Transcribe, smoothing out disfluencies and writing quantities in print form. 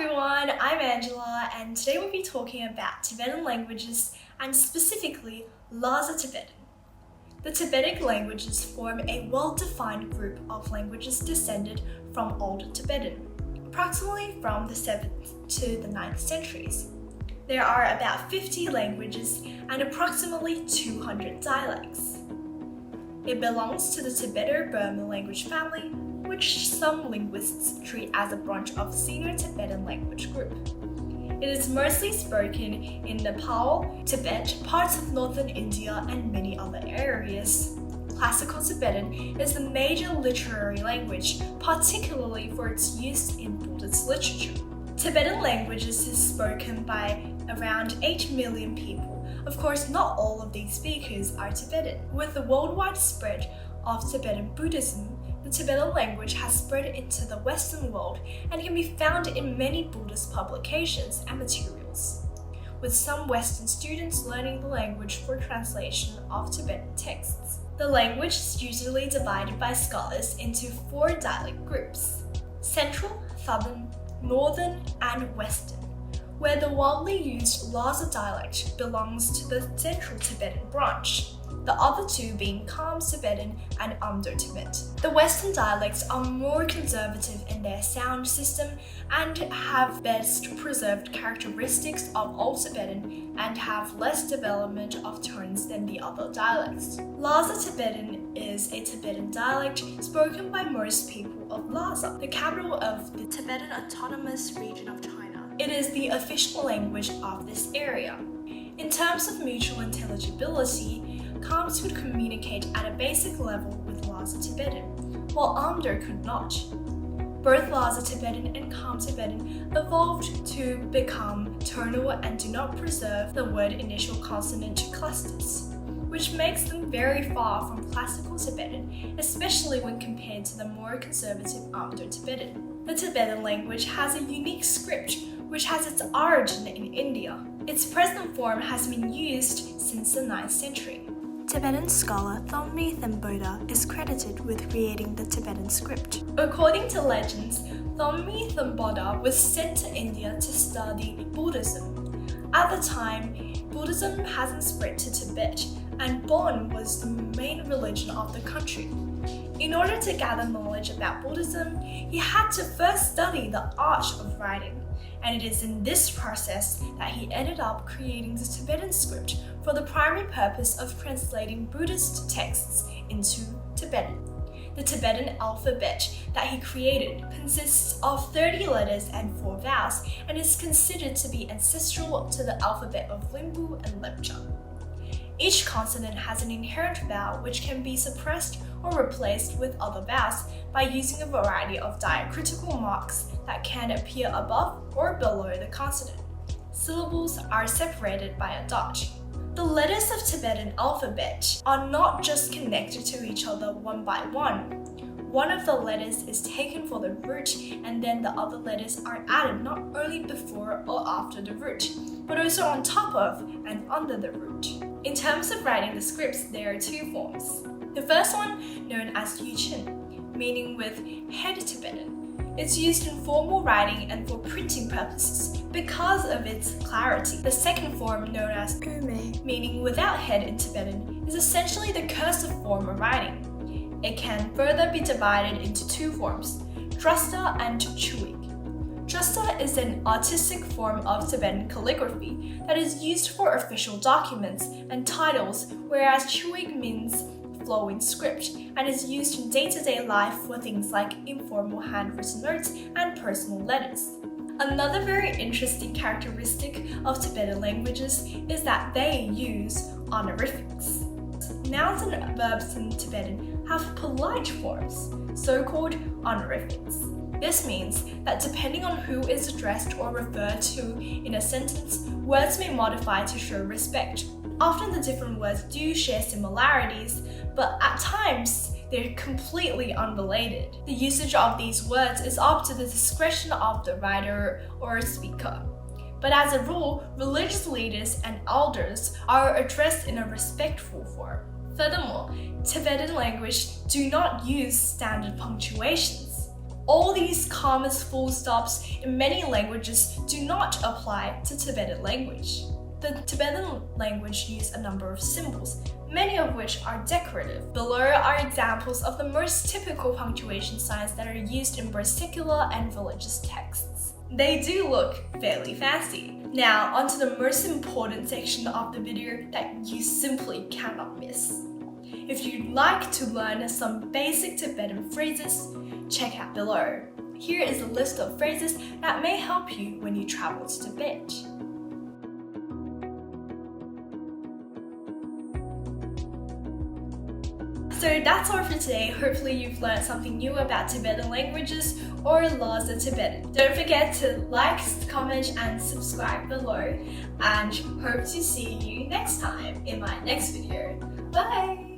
everyone, I'm Angela and today we'll be talking about Tibetan languages and specifically Lhasa Tibetan. The Tibetic languages form a well-defined group of languages descended from Old Tibetan, approximately from the 7th to the 9th centuries. There are about 50 languages and approximately 200 dialects. It belongs to the Tibeto-Burman language family, which some linguists treat as a branch of the Sino-Tibetan language group. It is mostly spoken in Nepal, Tibet, parts of northern India, and many other areas. Classical Tibetan is the major literary language, particularly for its use in Buddhist literature. Tibetan languages is spoken by around 8 million people. Of course, not all of these speakers are Tibetan. With the worldwide spread of Tibetan Buddhism, the Tibetan language has spread into the Western world and can be found in many Buddhist publications and materials, with some Western students learning the language for translation of Tibetan texts. The language is usually divided by scholars into 4 dialect groups: Central, Southern, Northern, and Western, where the widely used Lhasa dialect belongs to the Central Tibetan branch, the other 2 being Kham Tibetan and Indo-Tibetan. The Western dialects are more conservative in their sound system and have best preserved characteristics of Old Tibetan and have less development of tones than the other dialects. Lhasa Tibetan is a Tibetan dialect spoken by most people of Lhasa, the capital of the Tibetan Autonomous Region of China. It is the official language of this area. In terms of mutual intelligibility, Khams could communicate at a basic level with Lhasa Tibetan, while Amdo could not. Both Lhasa Tibetan and Kham Tibetan evolved to become tonal and do not preserve the word initial consonant clusters, which makes them very far from classical Tibetan, especially when compared to the more conservative Amdo Tibetan. The Tibetan language has a unique script which has its origin in India. Its present form has been used since the 9th century. Tibetan scholar Thonmi Themboda is credited with creating the Tibetan script. According to legends, Thonmi Themboda was sent to India to study Buddhism. At the time, Buddhism hasn't spread to Tibet, and Bon was the main religion of the country. In order to gather knowledge about Buddhism, he had to first study the art of writing, and it is in this process that he ended up creating the Tibetan script for the primary purpose of translating Buddhist texts into Tibetan. The Tibetan alphabet that he created consists of 30 letters and 4 vowels and is considered to be ancestral to the alphabet of Limbu and Lepcha. Each consonant has an inherent vowel which can be suppressed or replaced with other vowels by using a variety of diacritical marks that can appear above or below the consonant. Syllables are separated by a dot. The letters of Tibetan alphabet are not just connected to each other one by one. One of the letters is taken for the root, and then the other letters are added not only before or after the root, but also on top of and under the root. In terms of writing the scripts, there are 2 forms. The first one, known as Yuchen, meaning with head Tibetan. It's used in formal writing and for printing purposes because of its clarity. The second form, known as Ume, meaning without head in Tibetan, is essentially the cursive form of writing. It can further be divided into 2 forms, Drasta and Chuig. Drasta is an artistic form of Tibetan calligraphy that is used for official documents and titles, whereas Chuig means flowing script and is used in day-to-day life for things like informal handwritten notes and personal letters. Another very interesting characteristic of Tibetan languages is that they use honorifics. Nouns and verbs in Tibetan have polite forms, so-called honorifics. This means that depending on who is addressed or referred to in a sentence, words may modify to show respect. Often the different words do share similarities, but at times they're completely unrelated. The usage of these words is up to the discretion of the writer or speaker. But as a rule, religious leaders and elders are addressed in a respectful form. Furthermore, Tibetan language do not use standard punctuations. All these commas, full stops in many languages do not apply to Tibetan language. The Tibetan language uses a number of symbols, many of which are decorative. Below are examples of the most typical punctuation signs that are used in both secular and religious texts. They do look fairly fancy. Now, onto the most important section of the video that you simply cannot miss. If you'd like to learn some basic Tibetan phrases, check out below. Here is a list of phrases that may help you when you travel to Tibet. So that's all for today. Hopefully you've learned something new about Tibetan languages or Lhasa Tibetan. Don't forget to like, comment and subscribe below, and hope to see you next time in my next video. Bye!